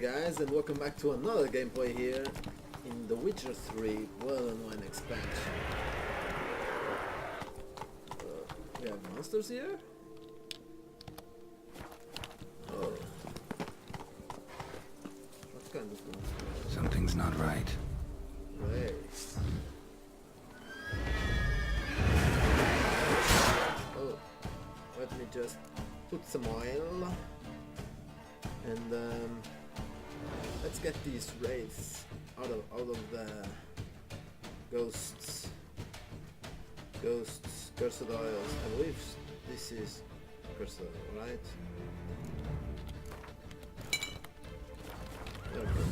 guys, and welcome back to another gameplay here in The Witcher 3 Blood and Wine expansion. We have monsters here? Oh. What kind of monsters? Something's not right. Great. Oh, let me just put some oil. And let's get these wraiths out of the ghosts, cursed oils. I believe this is cursed oil, right? Okay.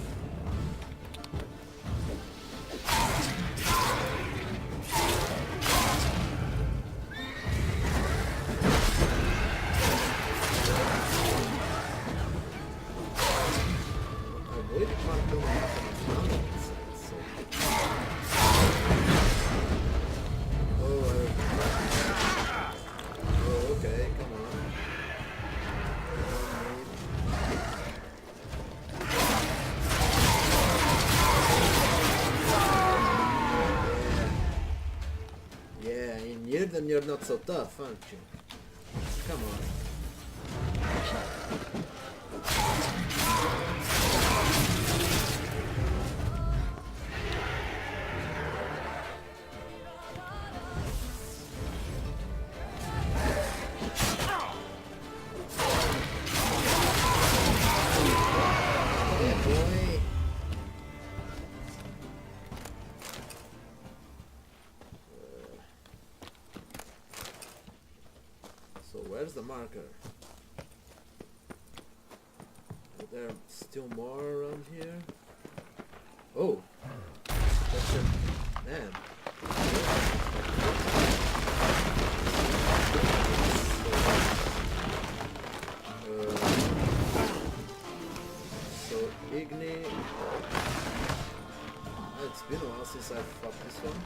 Then you're not so tough, aren't you? Come on. Yeah, boy. So where's the marker? Are there still more around here? Oh! That's it. Man. So Igni. It's been a while since I fought this one.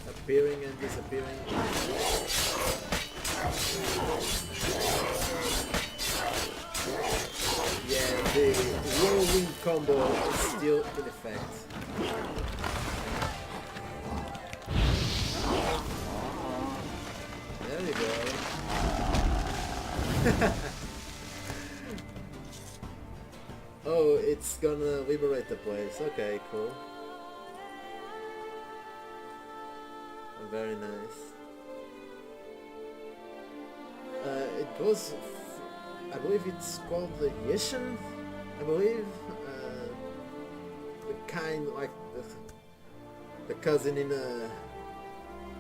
Appearing and disappearing. Yeah, the whirlwind combo is still in effect. There you go. Oh, it's gonna liberate the place. Okay, cool. Very nice. It was, I believe it's called the Yishin, I believe. The kind, like the cousin in a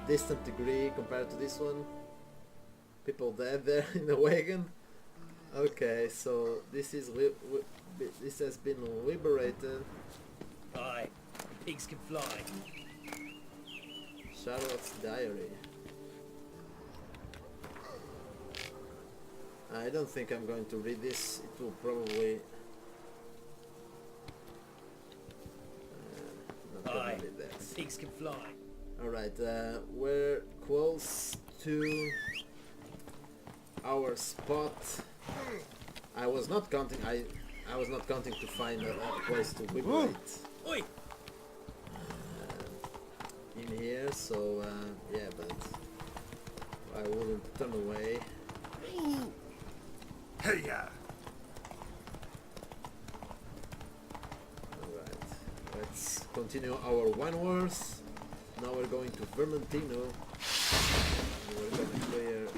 distant degree compared to this one. People dead there in the wagon. Okay, so this is this has been liberated. Aye, pigs can fly. Charlotte's diary. I don't think I'm going to read this. It will probably not gonna read that. Pigs can fly. Alright, we're close to our spot. I was not counting to find a place to liberate. Oi! In here, so yeah, but I wouldn't turn away. Hey ya! Alright, let's continue our wine wars. Now we're going to Vermentino. We're going to clear.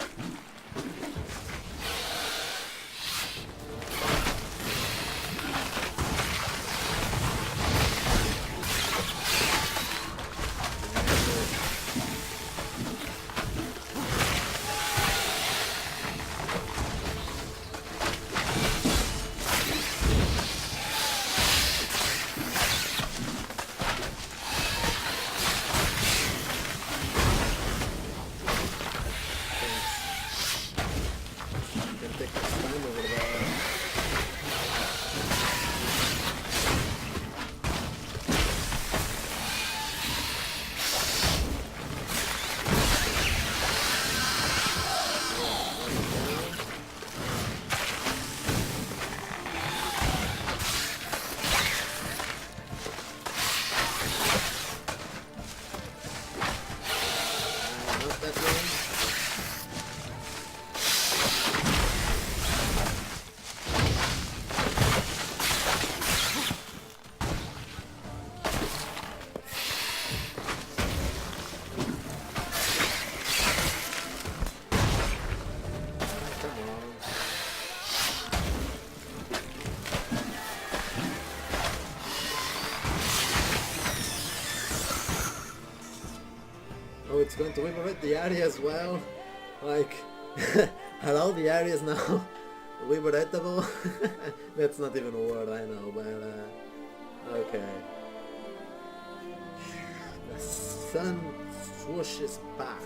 going to liberate the area as well. Like, are all the areas now liberatable? That's not even a word, I know, but okay. The sun swooshes by.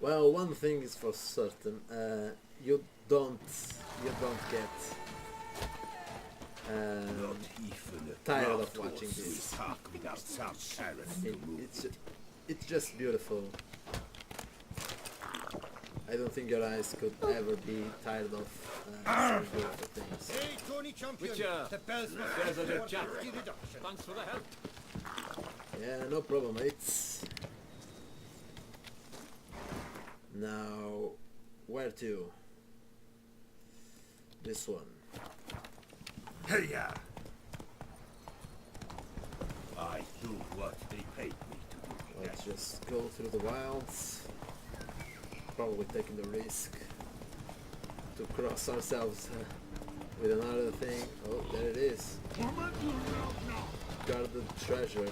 Well, one thing is for certain, you don't get tired of watching this. It's just beautiful. I don't think your eyes could ever be tired of seeing beautiful things. Hey, Tony Champion! The bells There's a little chat. reduction. Thanks for the help. Yeah, no problem, mates. Now, where to? This one. Hey, yeah! I do what they paid me to do. Let's just go through the wilds. Probably taking the risk to cross ourselves with another thing. Oh, there it is. Guarded treasure.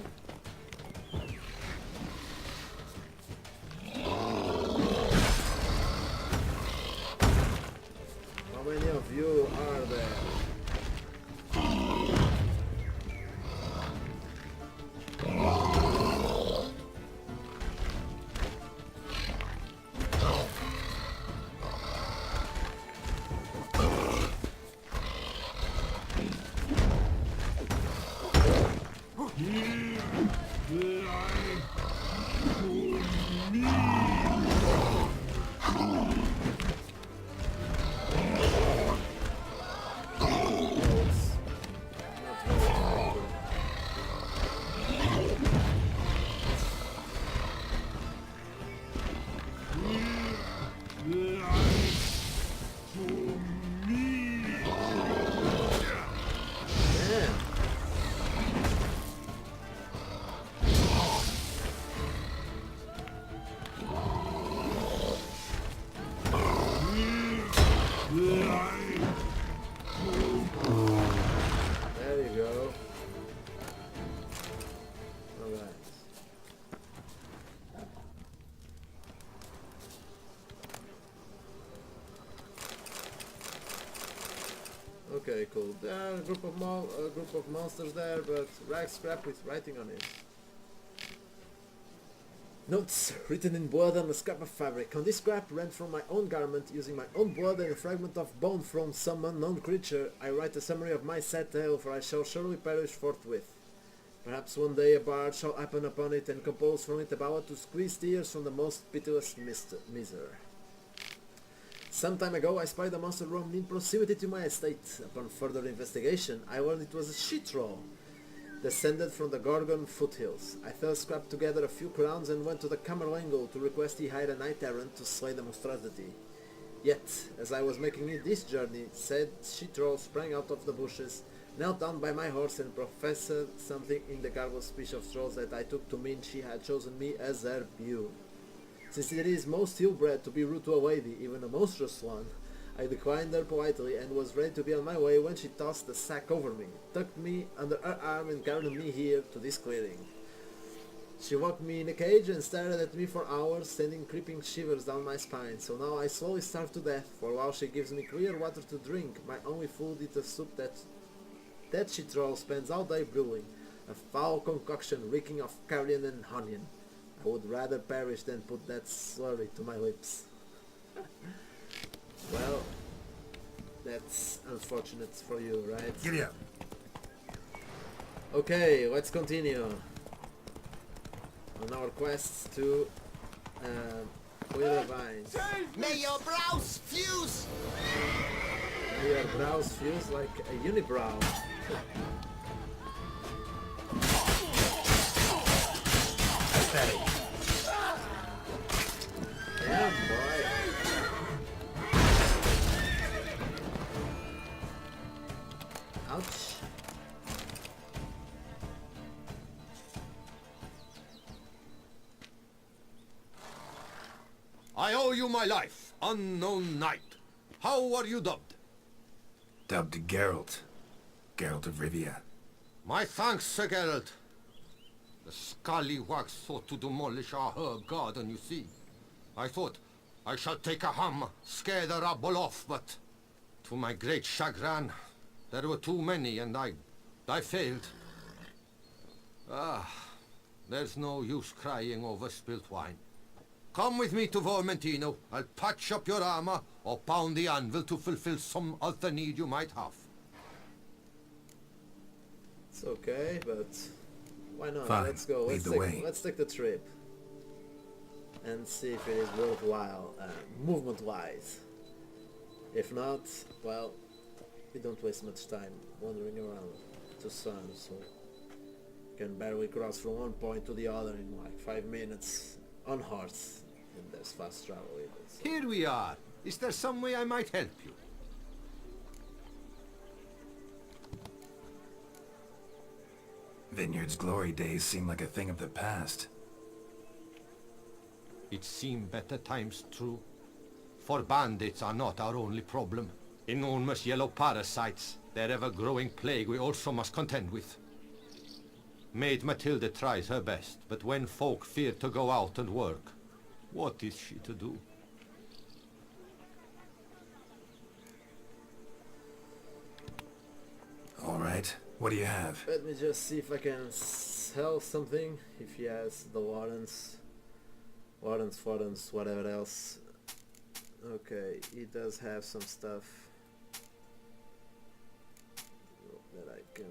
How many of you are there? There you go. Alright. Okay, cool. There are a group of monsters there, but rag scrap with writing on it. Notes written in blood on a scrap of fabric. On this scrap, rent from my own garment, using my own blood and a fragment of bone from some unknown creature, I write a summary of my sad tale, for I shall surely perish forthwith. Perhaps one day a bard shall happen upon it and compose from it a ballad to squeeze tears from the most pitiless miser. Some time ago I spied a monster roaming in proximity to my estate. Upon further investigation, I learned it was a she-troll, descended from the Gorgon foothills. I thus scrapped together a few crowns and went to the Camerlengo to request he hire a knight-errant to slay the monstrosity. Yet, as I was making this journey, said she-troll sprang out of the bushes, knelt down by my horse and professed something in the garbled speech of trolls that I took to mean she had chosen me as her beau. Since it is most ill-bred to be rude to a lady, even a monstrous one, I declined her politely and was ready to be on my way when she tossed the sack over me, tucked me under her arm and carried me here to this clearing. She locked me in a cage and stared at me for hours, sending creeping shivers down my spine, so now I slowly starve to death, for while she gives me clear water to drink, my only food is the soup that she troll spends all day brewing, a foul concoction reeking of carrion and onion. I would rather perish than put that slurry to my lips. Well, that's unfortunate for you, right? Giddy up. Okay, let's continue on our quests to clear the vines. May your brows fuse! May your brows fuse like a unibrow. Yeah, boy. Ouch. I owe you my life, unknown knight. How are you dubbed? Dubbed Geralt. Geralt of Rivia. My thanks, Sir Geralt. The scallywags thought to demolish our herb garden, you see. I thought, I shall take a hammer, scare the rabble off, but to my great chagrin, there were too many and I failed. Ah, there's no use crying over spilt wine. Come with me to Vermentino. I'll patch up your armor or pound the anvil to fulfill some other need you might have. It's okay, but why not? Fine. Let's go. Lead the way. Let's take the trip and see if it is worthwhile, movement-wise. If not, well, we don't waste much time wandering around to sun, so we can barely cross from one point to the other in like 5 minutes on horse, and there's fast travel with it. So. Here we are. Is there some way I might help you? Vineyard's glory days seem like a thing of the past. It seemed better times, true. For bandits are not our only problem. Enormous yellow parasites, their ever-growing plague we also must contend with. Maid Matilda tries her best, but when folk fear to go out and work, what is she to do? All right, what do you have? Let me just see if I can sell something, if he has the wardens, whatever else. Okay, he does have some stuff that I can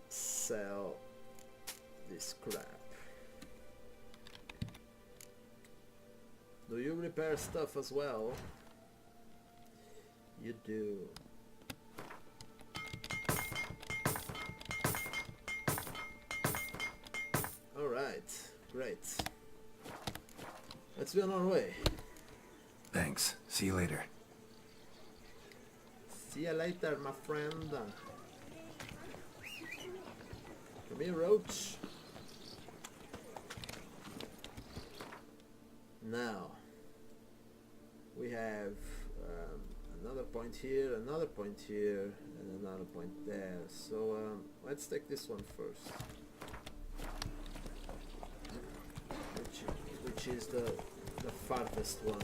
sell. This crap. Do you repair stuff as well? You do. Alright, great. Let's be on our way. Thanks. See you later. See you later, my friend. Come here, Roach. Now, we have another point here, another point here, and another point there. So let's take this one first, which is the farthest one.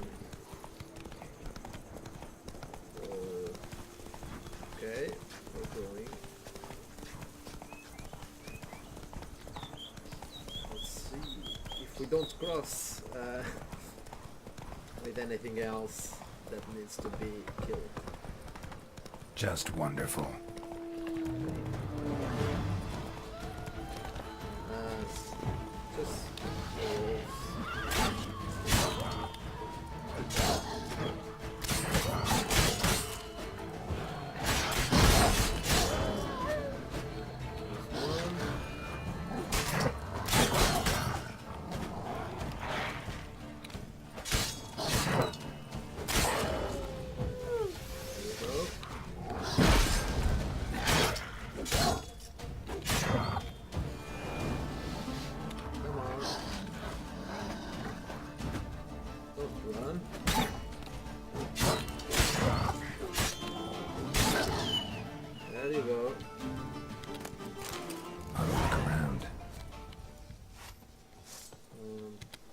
Okay, we're going. Let's see if we don't cross with anything else that needs to be killed. Just wonderful. Just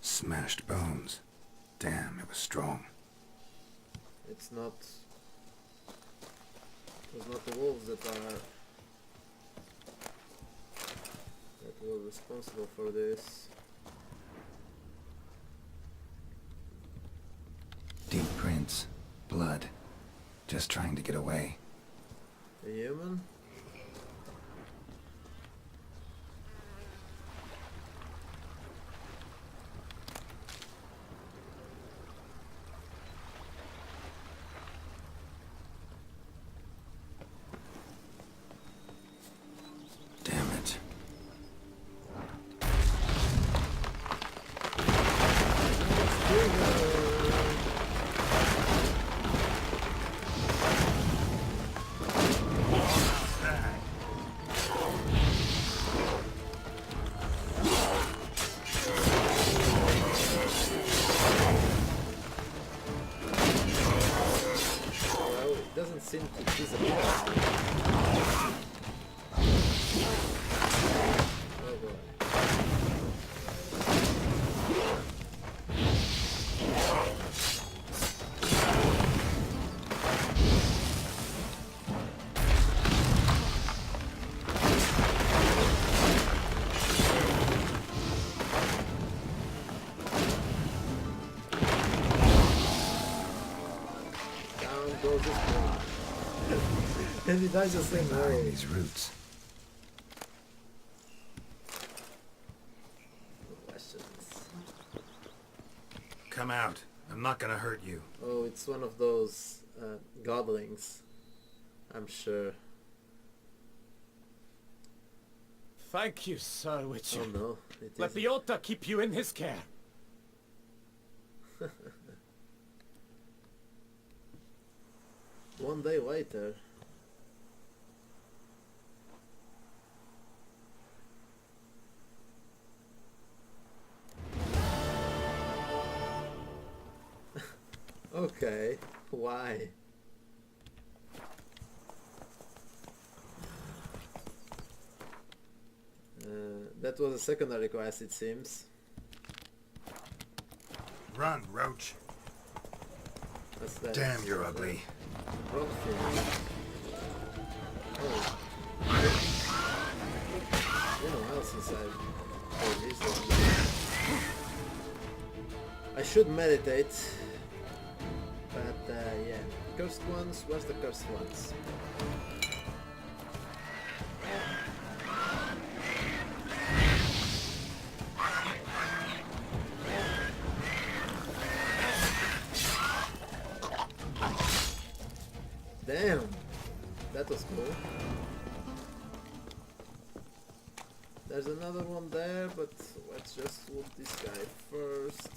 Smashed bones. Damn, it was strong. it's not the wolves that were responsible for this. Deep prints. Blood. Just trying to get away. A human? Damn it. Well, it doesn't seem to disappear. And he dies the same Behind way. these roots. Questions. Come out. I'm not gonna hurt you. Oh, it's one of those godlings, I'm sure. Thank you, Sir Witcher. Oh no, it Let isn't. Biota keep you in his care. One day later. Okay, why? That was a secondary quest, it seems. Run, Roach. What's that? Damn, you're ugly. Rockfin. Oh. You know what else inside? Oh, this one. I should meditate. But yeah. Cursed ones, where's the cursed ones? Damn! That was cool. There's another one there, but let's just loot this guy first.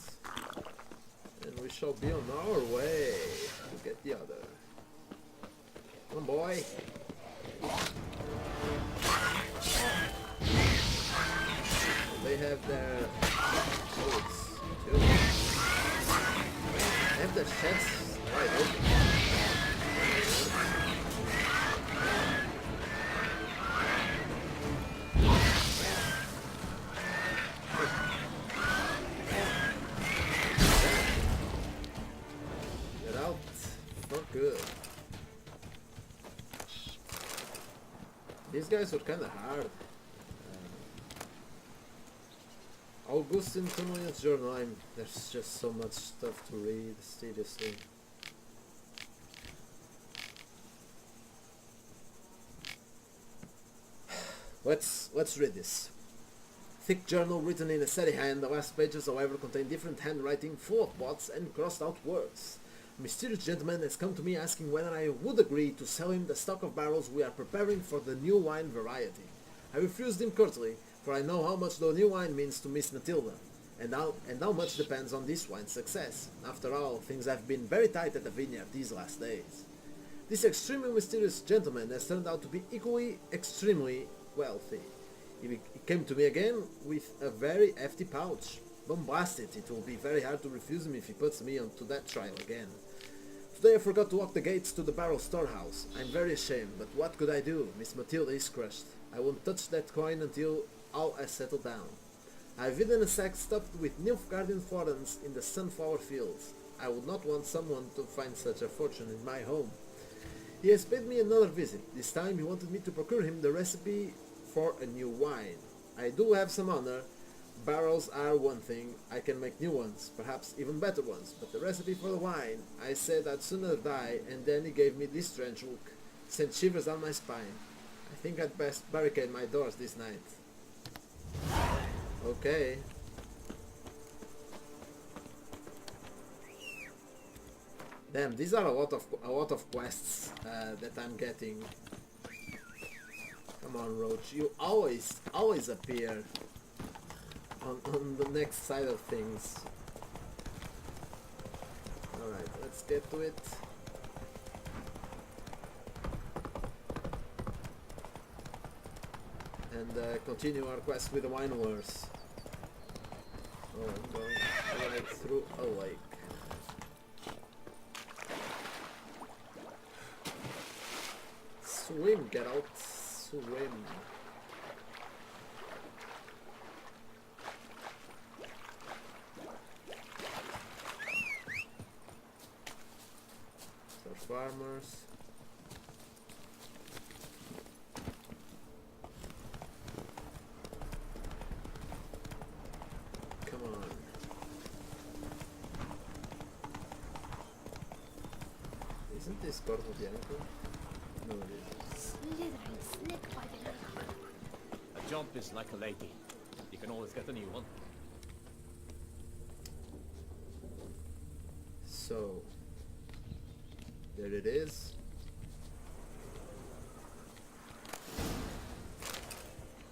And we shall be on our way to get the other. Come on, boy! They have their boats too. They have their sheds wide open. Get out for good. These guys were kinda hard. Augustin 2 minutes journal. There's just so much stuff to read, seriously. Let's read this. Thick journal written in a steady hand, the last pages however contain different handwriting full of blots and crossed out words. A mysterious gentleman has come to me asking whether I would agree to sell him the stock of barrels we are preparing for the new wine variety. I refused him curtly, for I know how much the new wine means to Miss Matilda, and how much depends on this wine's success. After all, things have been very tight at the vineyard these last days. This extremely mysterious gentleman has turned out to be equally extremely wealthy. He came to me again with a very hefty pouch. Bombast it, it will be very hard to refuse him if he puts me onto that trial again. Today I forgot to lock the gates to the barrel storehouse. I'm very ashamed, but what could I do? Miss Matilda is crushed. I won't touch that coin until all has settled down. I've hidden a sack stuffed with Nilfgaardian florins in the sunflower fields. I would not want someone to find such a fortune in my home. He has paid me another visit. This time he wanted me to procure him the recipe for a new wine. I do have some honor. Barrels are one thing. I can make new ones, perhaps even better ones, but the recipe for the wine, I said I'd sooner die, and then he gave me this strange look. Sent shivers down my spine. I think I'd best barricade my doors this night. Okay. Damn, these are a lot of quests that I'm getting. Come on, Roach, you always appear on the next side of things. Alright, let's get to it. And continue our quest with the wine wars. Oh, I'm going right through a lake. Swim, get out, swim. So farmers. Come on. Isn't this Corvo Bianco? No, it isn't. slithering snake by the neck. A jump is like a lady. You can always get a new one. So there it is.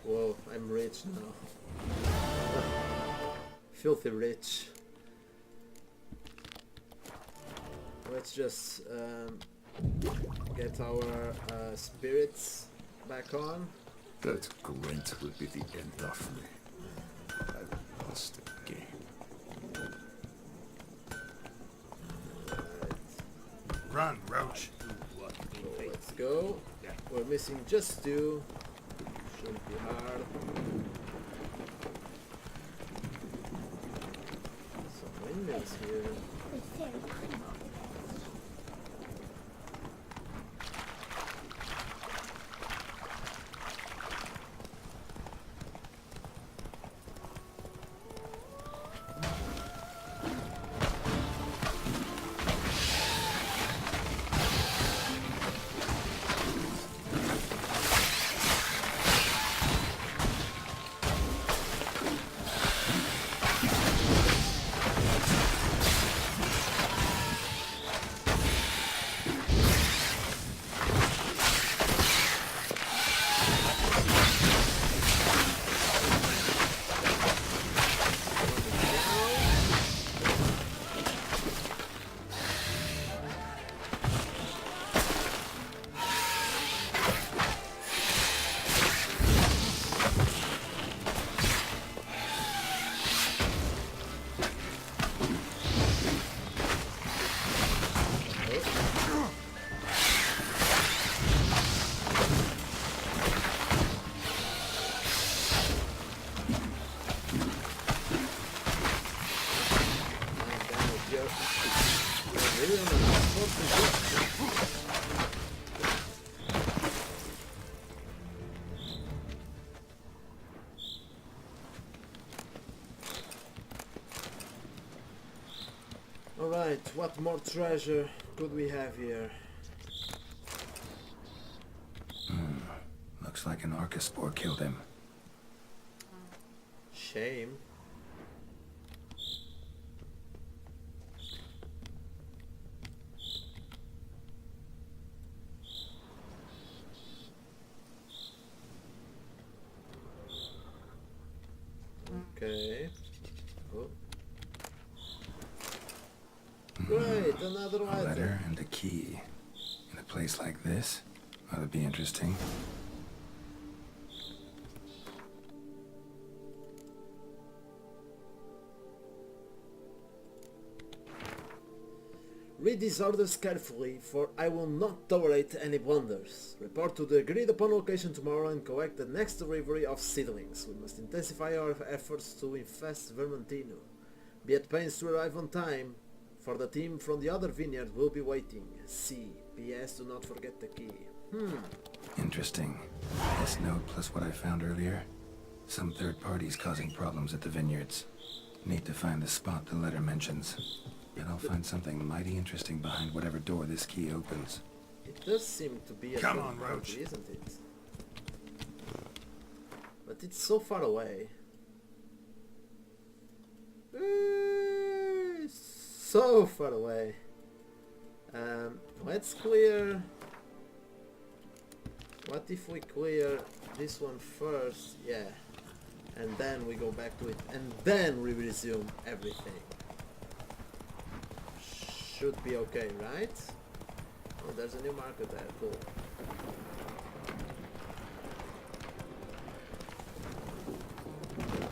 Whoa, I'm rich now. Filthy rich. Let's just get our spirits back on. That Gwent will be the end of me. I lost the game. Run, Roach. So let's go. We're missing just 2. Shouldn't be hard. Some windmills here. The fairy queen of the best. Alright, what more treasure could we have here? Looks like an Arcaspore killed him. Shame. Okay. Oh. Great, another A letter item. and a key. In a place like this? Ought to be interesting. Read these orders carefully, for I will not tolerate any blunders. Report to the agreed upon location tomorrow and collect the next delivery of seedlings. We must intensify our efforts to infest Vermentino. Be at pains to arrive on time, for the team from the other vineyard will be waiting. C. P.S. Do not forget the key. Interesting. This note plus what I found earlier. Some third parties causing problems at the vineyards. Need to find the spot the letter mentions. But I'll find something mighty interesting behind whatever door this key opens. It does seem to be a Come third on, party, Roach. isn't it? But it's so far away. So far away. Let's clear... What if we clear this one first? Yeah. And then we go back to it. And then we resume everything. Should be okay, right? Oh, there's a new marker there. Cool.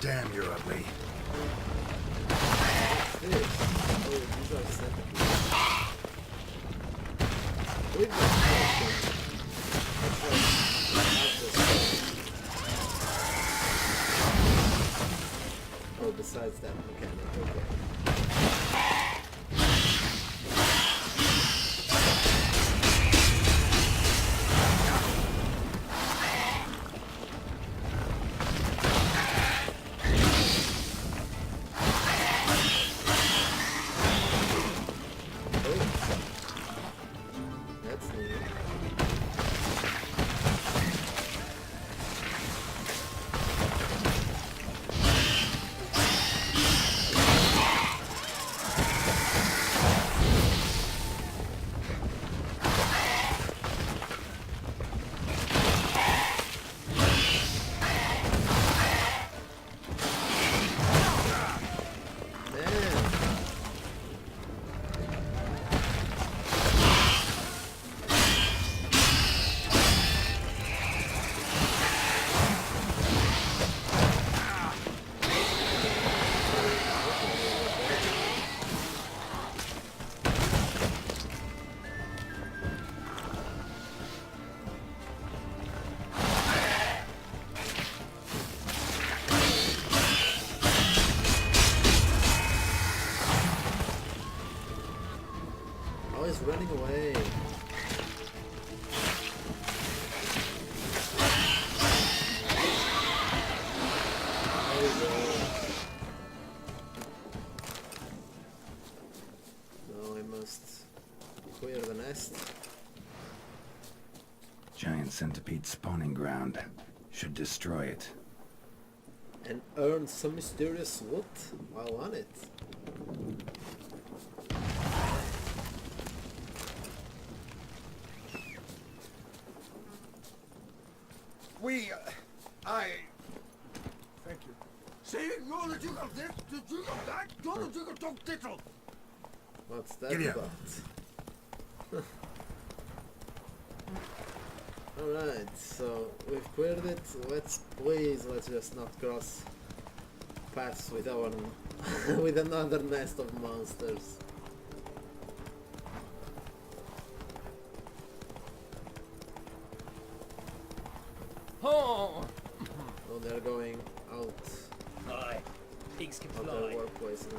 Damn, you're ugly. What's this? Oh, these are centipedes. We've got something. Oh, besides that mechanic, okay. That's neat. is running away. There we go. Now I must clear the nest. Giant centipede spawning ground. Should destroy it. And earn some mysterious loot while on it. Thank you. See, you're the Duke of this, the Duke of that, you're the Duke of Dog Tittle. What's that Giddy up. about? Alright, so we've cleared it. Let's just not cross paths with our with another nest of monsters. Oh, Oh, they're going out Aye. Pigs can of their fly. workplace now.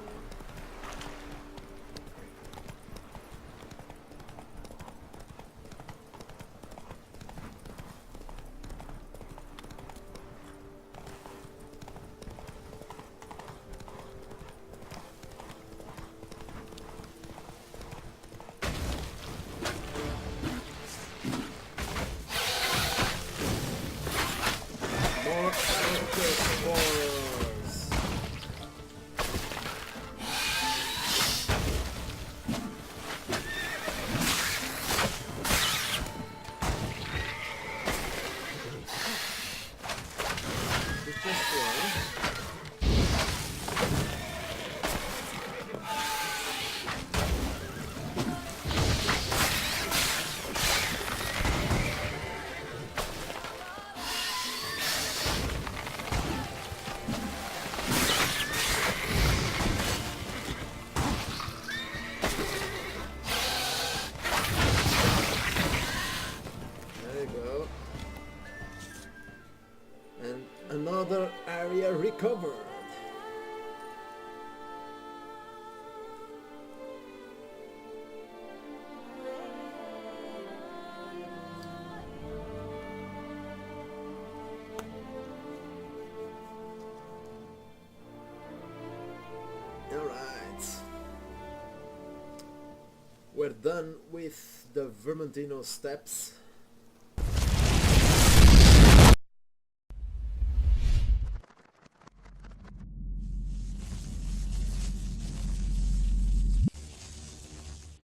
More anchor spores. It's just one. There you go. And another area recovered. Alright. We're done with the Vermentino steps.